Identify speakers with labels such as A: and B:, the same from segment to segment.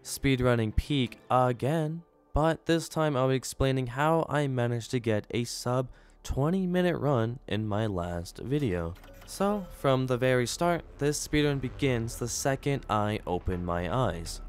A: Speedrunning Peak again, but this time I'll be explaining how I managed to get a sub 20-minute run in my last video. So, from the very start, this speedrun begins the second I open my eyes.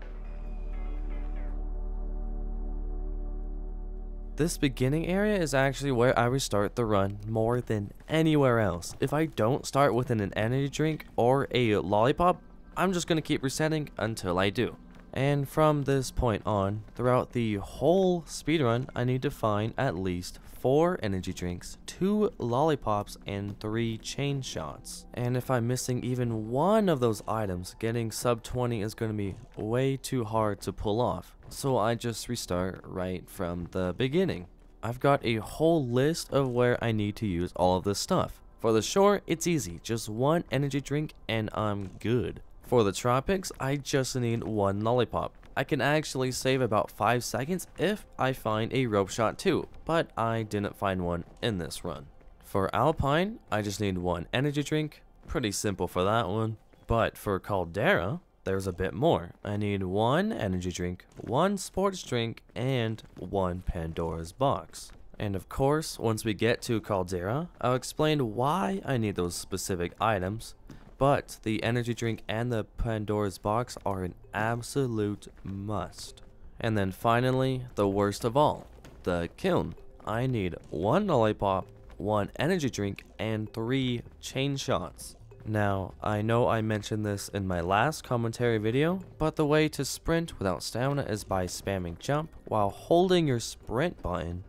A: This beginning area is actually where I would start the run more than anywhere else. If I don't start with an energy drink or a lollipop, I'm just gonna keep resetting until I do. And from this point on, throughout the whole speedrun, I need to find at least 4 energy drinks, 2 lollipops, and 3 chain shots. And if I'm missing even one of those items, getting sub 20 is going to be way too hard to pull off. So I just restart right from the beginning. I've got a whole list of where I need to use all of this stuff. For the shore, it's easy, just 1 energy drink and I'm good. For the Tropics, I just need 1 lollipop. I can actually save about 5 seconds if I find a rope shot too, but I didn't find one in this run. For Alpine, I just need 1 energy drink, pretty simple for that one. But for Caldera, there's a bit more. I need 1 energy drink, 1 sports drink, and 1 Pandora's box. And of course, once we get to Caldera, I'll explain why I need those specific items. But the energy drink and the Pandora's box are an absolute must. And then finally, the worst of all, the Kiln. I need 1 lollipop, 1 energy drink, and 3 chain shots. Now, I know I mentioned this in my last commentary video, but the way to sprint without stamina is by spamming jump while holding your sprint button.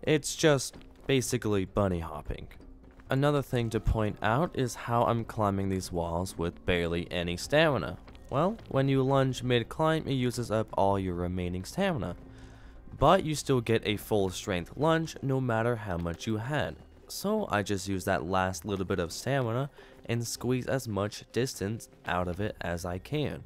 A: It's just basically bunny hopping. Another thing to point out is how I'm climbing these walls with barely any stamina. Well, when you lunge mid-climb, it uses up all your remaining stamina. But you still get a full strength lunge no matter how much you had. So I just use that last little bit of stamina and squeeze as much distance out of it as I can.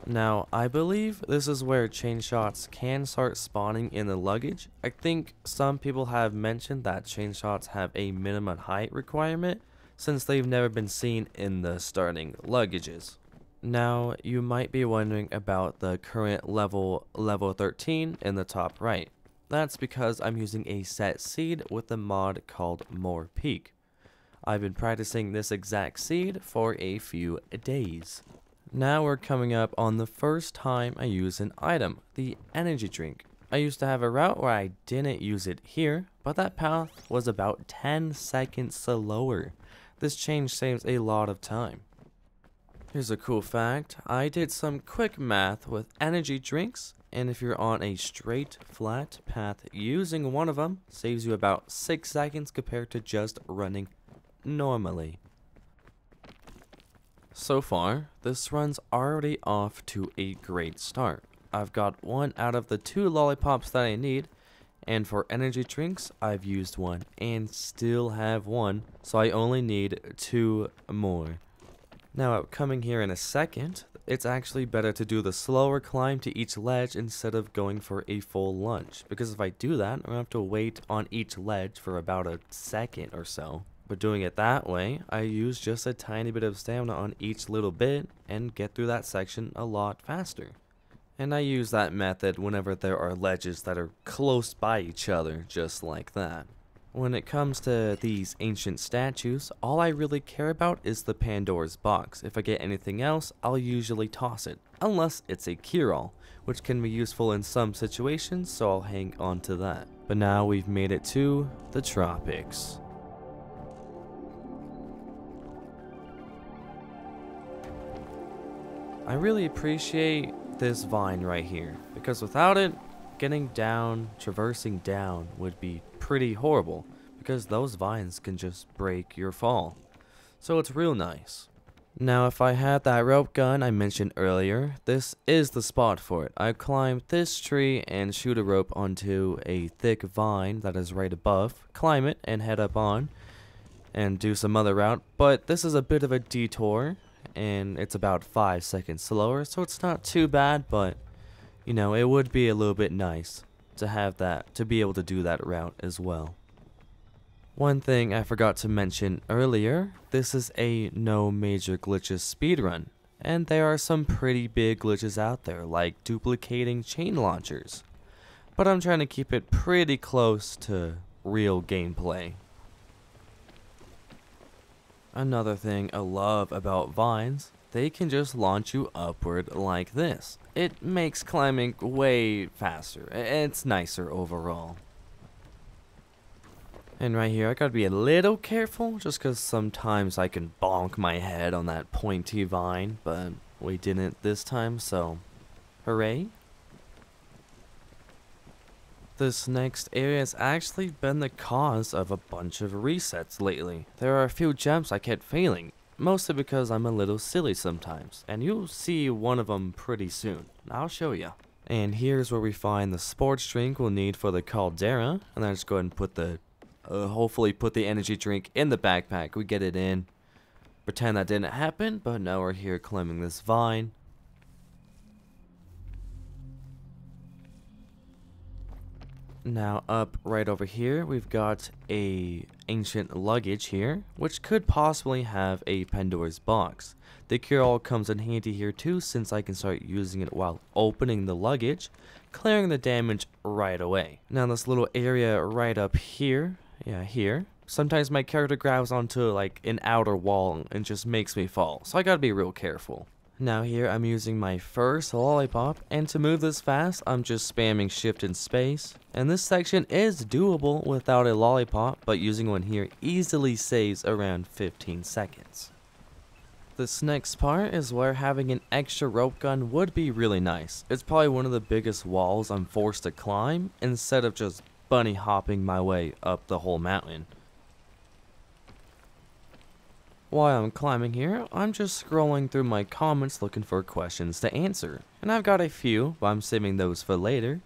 A: Now, I believe this is where chain shots can start spawning in the luggage. I think some people have mentioned that chain shots have a minimum height requirement since they've never been seen in the starting luggages. Now, you might be wondering about the current level 13 in the top right. That's because I'm using a set seed with a mod called Peak. I've been practicing this exact seed for a few days. Now we're coming up on the first time I use an item, the energy drink. I used to have a route where I didn't use it here, but that path was about 10 seconds slower. This change saves a lot of time. Here's a cool fact, I did some quick math with energy drinks, and if you're on a straight, flat path, using one of them saves you about 6 seconds compared to just running normally. So far, this run's already off to a great start. I've got 1 out of the 2 lollipops that I need, and for energy drinks, I've used 1 and still have 1, so I only need 2 more. Now, coming here in a second, it's actually better to do the slower climb to each ledge instead of going for a full lunge, because if I do that, I'm gonna have to wait on each ledge for about a second or so. But doing it that way, I use just a tiny bit of stamina on each little bit and get through that section a lot faster. And I use that method whenever there are ledges that are close by each other, just like that. When it comes to these ancient statues, all I really care about is the Pandora's box. If I get anything else, I'll usually toss it, unless it's a cure-all, which can be useful in some situations, so I'll hang on to that. But now we've made it to the Tropics. I really appreciate this vine right here, because without it, getting down, traversing down would be pretty horrible, because those vines can just break your fall. So it's real nice. Now if I had that rope gun I mentioned earlier, this is the spot for it. I climb this tree and shoot a rope onto a thick vine that is right above, climb it and head up on, and do some other route, but this is a bit of a detour. And it's about 5 seconds slower, so it's not too bad, but you know, it would be a little bit nice to have that, to be able to do that route as well. One thing I forgot to mention earlier, this is a no major glitches speedrun. And there are some pretty big glitches out there, like duplicating chain launchers. But I'm trying to keep it pretty close to real gameplay. Another thing I love about vines, they can just launch you upward like this. It makes climbing way faster. It's nicer overall. And right here, I gotta be a little careful just because sometimes I can bonk my head on that pointy vine, but we didn't this time, so hooray. This next area has actually been the cause of a bunch of resets lately. There are a few jumps I kept failing, mostly because I'm a little silly sometimes, and you'll see one of them pretty soon. I'll show you. And here's where we find the sports drink we'll need for the Caldera, and then just go ahead and put the, hopefully put the energy drink in the backpack. We get it in. Pretend that didn't happen, but now we're here climbing this vine. Now up right over here, we've got a ancient luggage here, which could possibly have a Pandora's box. The cure-all comes in handy here too, since I can start using it while opening the luggage, clearing the damage right away. Now this little area right up here, here, sometimes my character grabs onto like an outer wall and just makes me fall, so I gotta be real careful. Now here I'm using my first lollipop, and to move this fast I'm just spamming shift and space, and this section is doable without a lollipop, but using one here easily saves around 15 seconds. This next part is where having an extra rope gun would be really nice. It's probably one of the biggest walls I'm forced to climb instead of just bunny hopping my way up the whole mountain. While I'm climbing here, I'm just scrolling through my comments looking for questions to answer. And I've got a few, but I'm saving those for later.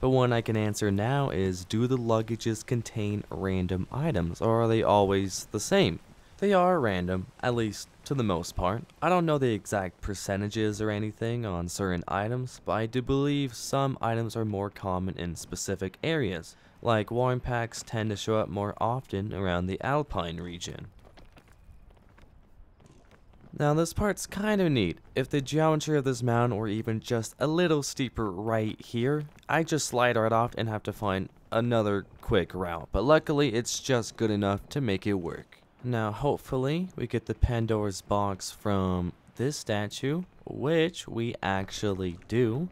A: But one I can answer now is, do the luggages contain random items, or are they always the same? They are random, at least to the most part. I don't know the exact percentages or anything on certain items, but I do believe some items are more common in specific areas, like warm packs tend to show up more often around the Alpine region. Now this part's kind of neat. If the geometry of this mountain were even just a little steeper right here, I'd just slide right off and have to find another quick route, but luckily it's just good enough to make it work. Now hopefully we get the Pandora's box from this statue, which we actually do,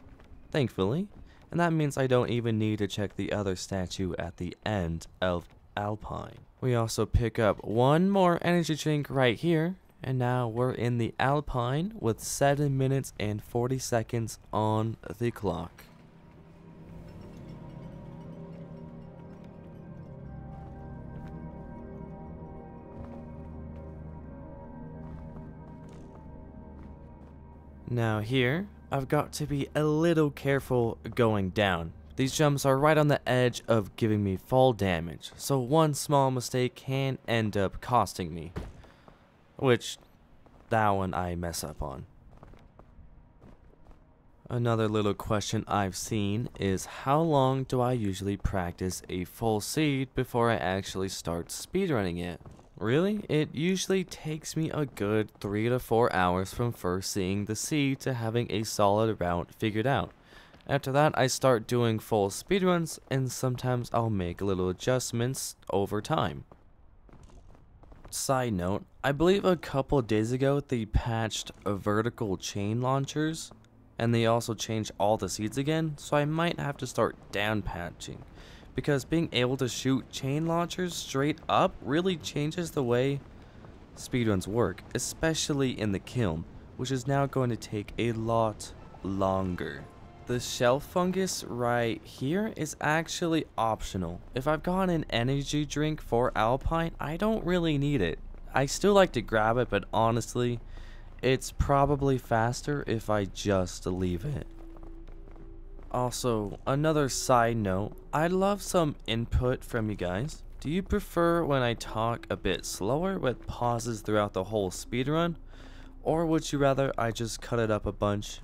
A: thankfully, and that means I don't even need to check the other statue at the end of Alpine. We also pick up one more energy drink right here. And now we're in the Alpine with 7 minutes and 40 seconds on the clock. Now here, I've got to be a little careful going down. These jumps are right on the edge of giving me fall damage, so one small mistake can end up costing me. Which, that one I mess up on. Another little question I've seen is, how long do I usually practice a full seed before I actually start speedrunning it? Really? It usually takes me a good 3 to 4 hours from first seeing the seed to having a solid route figured out. After that, I start doing full speedruns, and sometimes I'll make little adjustments over time. Side note, I believe a couple days ago they patched vertical chain launchers, and they also changed all the seeds again, so I might have to start down patching, because being able to shoot chain launchers straight up really changes the way speedruns work, especially in the Kiln, which is now going to take a lot longer. The shelf fungus right here is actually optional. If I've got an energy drink for Alpine, I don't really need it. I still like to grab it, but honestly, it's probably faster if I just leave it. Also, another side note, I'd love some input from you guys. Do you prefer when I talk a bit slower with pauses throughout the whole speedrun? Or would you rather I just cut it up a bunch?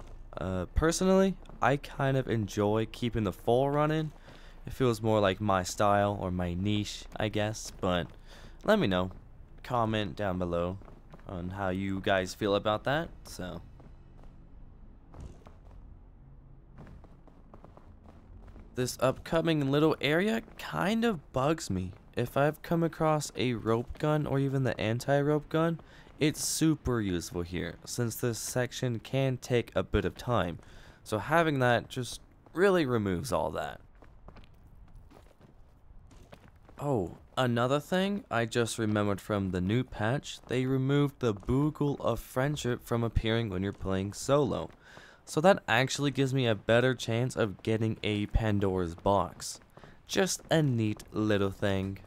A: Personally, I kind of enjoy keeping the full run in. It feels more like my style or my niche, I guess, but let me know. Comment down below on how you guys feel about that. So, this upcoming little area kind of bugs me. If I've come across a rope gun or even the anti-rope gun, it's super useful here since this section can take a bit of time. So having that just really removes all that. Oh, another thing I just remembered from the new patch, they removed the Boogle of Friendship from appearing when you're playing solo. So that actually gives me a better chance of getting a Pandora's box. Just a neat little thing.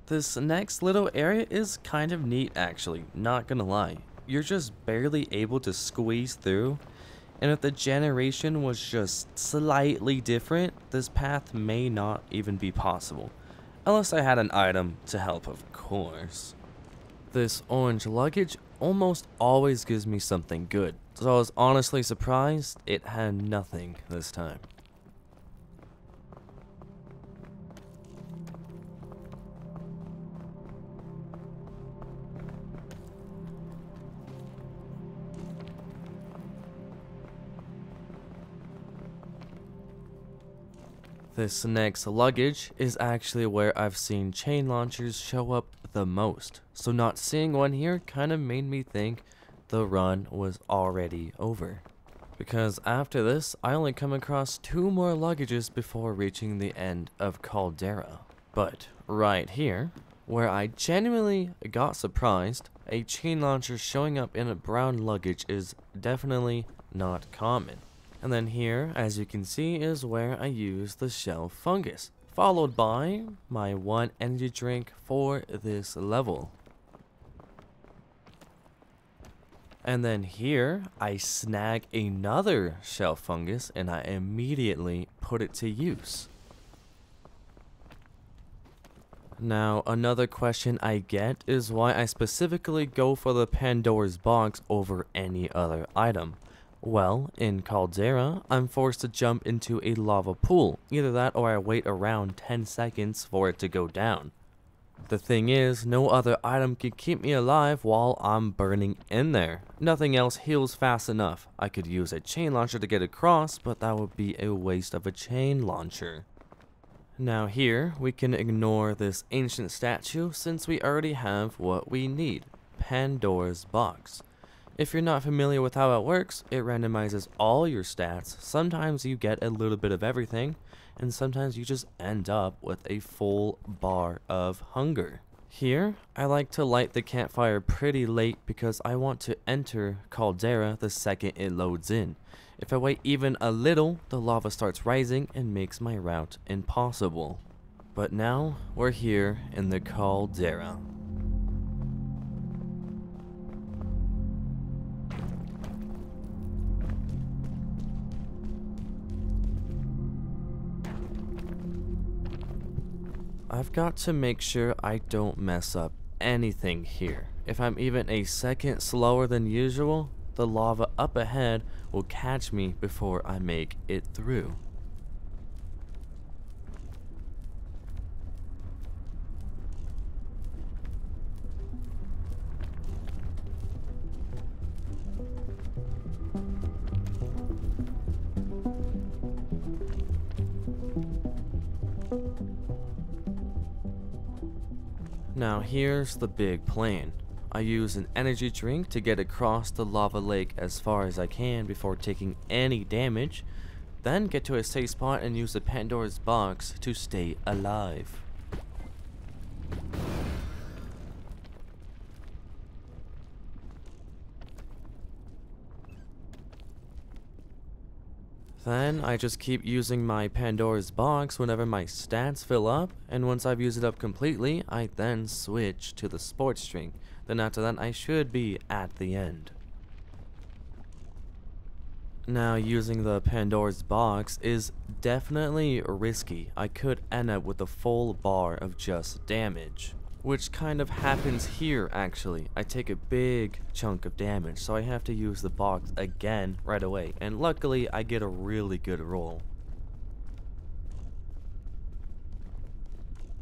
A: This next little area is kind of neat actually, not gonna lie. You're just barely able to squeeze through, and if the generation was just slightly different, this path may not even be possible. Unless I had an item to help, of course. This orange luggage almost always gives me something good, so I was honestly surprised it had nothing this time. This next luggage is actually where I've seen chain launchers show up the most, so not seeing one here kind of made me think the run was already over. Because after this, I only come across 2 more luggages before reaching the end of Caldera. But right here, where I genuinely got surprised, a chain launcher showing up in a brown luggage is definitely not common. And then here, as you can see, is where I use the shell fungus, followed by my 1 energy drink for this level. And then here, I snag another shell fungus and I immediately put it to use. Now, another question I get is why I specifically go for the Pandora's box over any other item. Well, in Caldera, I'm forced to jump into a lava pool. Either that or I wait around 10 seconds for it to go down. The thing is, no other item can keep me alive while I'm burning in there. Nothing else heals fast enough. I could use a chain launcher to get across, but that would be a waste of a chain launcher. Now here, we can ignore this ancient statue since we already have what we need, Pandora's box. If you're not familiar with how it works, it randomizes all your stats. Sometimes you get a little bit of everything, and sometimes you just end up with a full bar of hunger. Here, I like to light the campfire pretty late because I want to enter Caldera the second it loads in. If I wait even a little, the lava starts rising and makes my route impossible. But now, we're here in the Caldera. I've got to make sure I don't mess up anything here. If I'm even a second slower than usual, the lava up ahead will catch me before I make it through. Now here's the big plan. I use an energy drink to get across the lava lake as far as I can before taking any damage, then get to a safe spot and use the Pandora's box to stay alive. Then I just keep using my Pandora's box whenever my stats fill up, and once I've used it up completely, I then switch to the sports drink. Then after that, I should be at the end. Now, using the Pandora's box is definitely risky. I could end up with a full bar of just damage, which kind of happens here actually. I take a big chunk of damage, so I have to use the box again right away, and luckily I get a really good roll.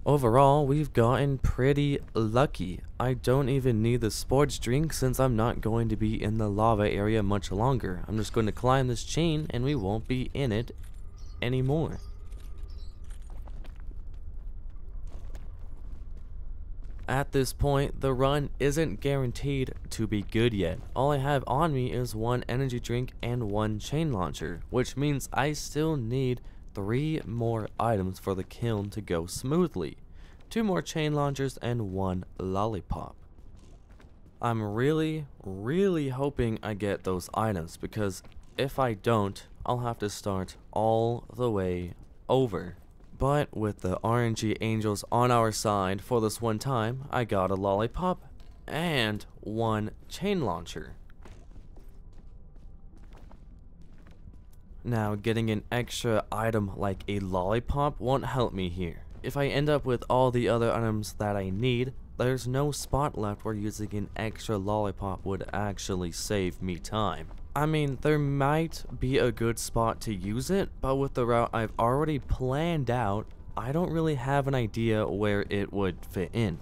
A: Overall, we've gotten pretty lucky. I don't even need the sports drink since I'm not going to be in the lava area much longer. I'm just going to climb this chain and we won't be in it anymore. At this point, the run isn't guaranteed to be good yet. All I have on me is one energy drink and one chain launcher, which means I still need 3 more items for the kiln to go smoothly. 2 more chain launchers and 1 lollipop. I'm really hoping I get those items, because if I don't, I'll have to start all the way over. But with the RNG angels on our side for this one time, I got a lollipop and 1 chain launcher. Now, getting an extra item like a lollipop won't help me here. If I end up with all the other items that I need, there's no spot left where using an extra lollipop would actually save me time. I mean, there might be a good spot to use it, but with the route I've already planned out, I don't really have an idea where it would fit in.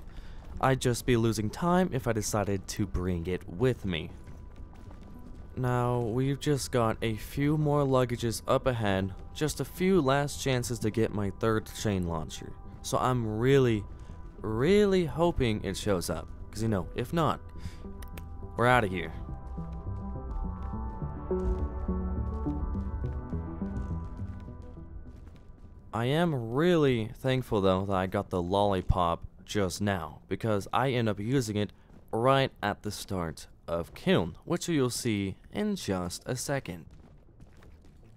A: I'd just be losing time if I decided to bring it with me. Now, we've just got a few more luggages up ahead, just a few last chances to get my 3rd chain launcher. So I'm really hoping it shows up, because you know, if not, we're out of here. I am really thankful though that I got the lollipop just now, because I end up using it right at the start of Kiln, which you'll see in just a second.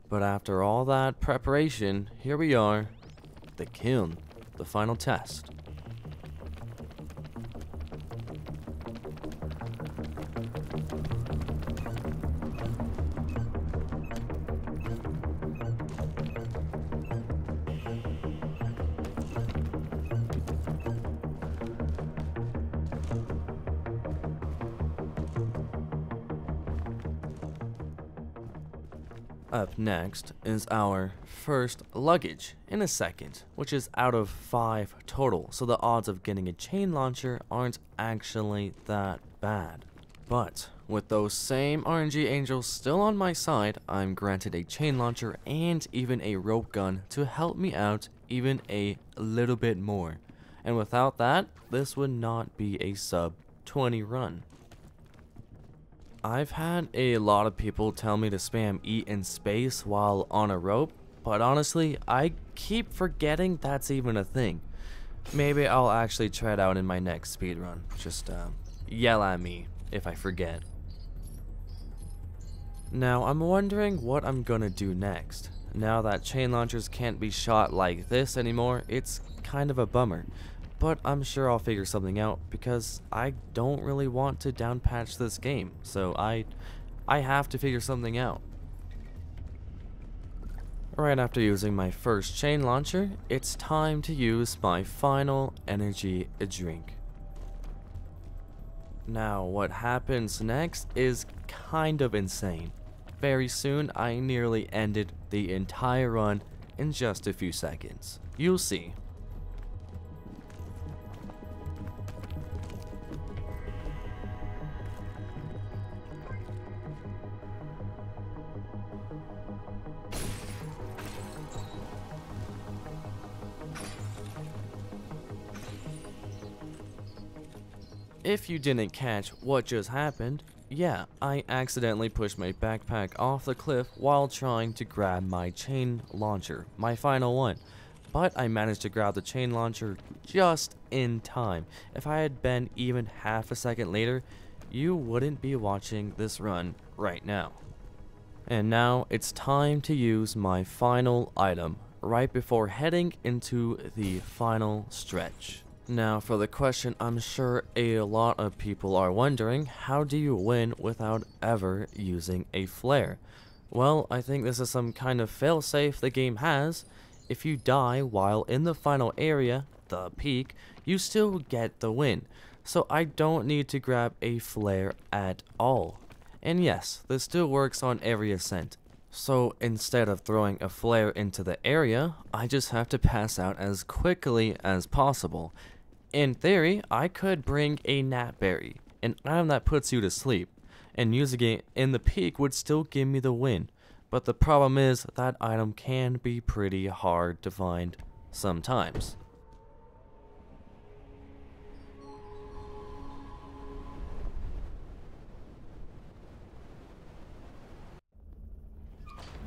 A: But after all that preparation, here we are, the Kiln, the final test. Up next is our first luggage in a second, which is out of 5 total, so the odds of getting a chain launcher aren't actually that bad. But with those same RNG angels still on my side, I'm granted a chain launcher and even a rope gun to help me out even a little bit more. And without that, this would not be a sub 20 run. I've had a lot of people tell me to spam E in space while on a rope, but honestly, I keep forgetting that's even a thing. Maybe I'll actually try it out in my next speedrun. Just yell at me if I forget. Now, I'm wondering what I'm gonna do next. Now that chain launchers can't be shot like this anymore, it's kind of a bummer. But I'm sure I'll figure something out, because I don't really want to downpatch this game, so I have to figure something out. Right after using my first chain launcher, it's time to use my final energy drink. Now, what happens next is kind of insane. Very soon, I nearly ended the entire run in just a few seconds. You'll see. If you didn't catch what just happened, yeah, I accidentally pushed my backpack off the cliff while trying to grab my chain launcher, my final one. But I managed to grab the chain launcher just in time. If I had been even half a second later, you wouldn't be watching this run right now. And now it's time to use my final item, right before heading into the final stretch. Now, for the question I'm sure a lot of people are wondering, how do you win without ever using a flare? Well, I think this is some kind of failsafe the game has. If you die while in the final area, the peak, you still get the win. So I don't need to grab a flare at all. And yes, this still works on every ascent. So instead of throwing a flare into the area, I just have to pass out as quickly as possible. In theory, I could bring a gnatberry, an item that puts you to sleep, and using it in the peak would still give me the win. But the problem is that item can be pretty hard to find sometimes.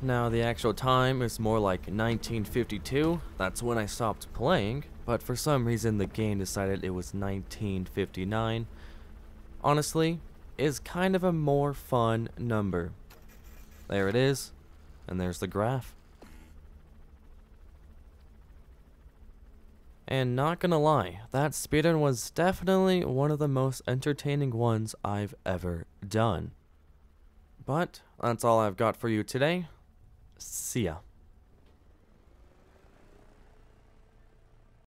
A: Now the actual time is more like 1952, that's when I stopped playing, but for some reason the game decided it was 1959. Honestly, is kind of a more fun number. There it is, and there's the graph. And not gonna lie, that speedrun was definitely one of the most entertaining ones I've ever done. But that's all I've got for you today. See ya.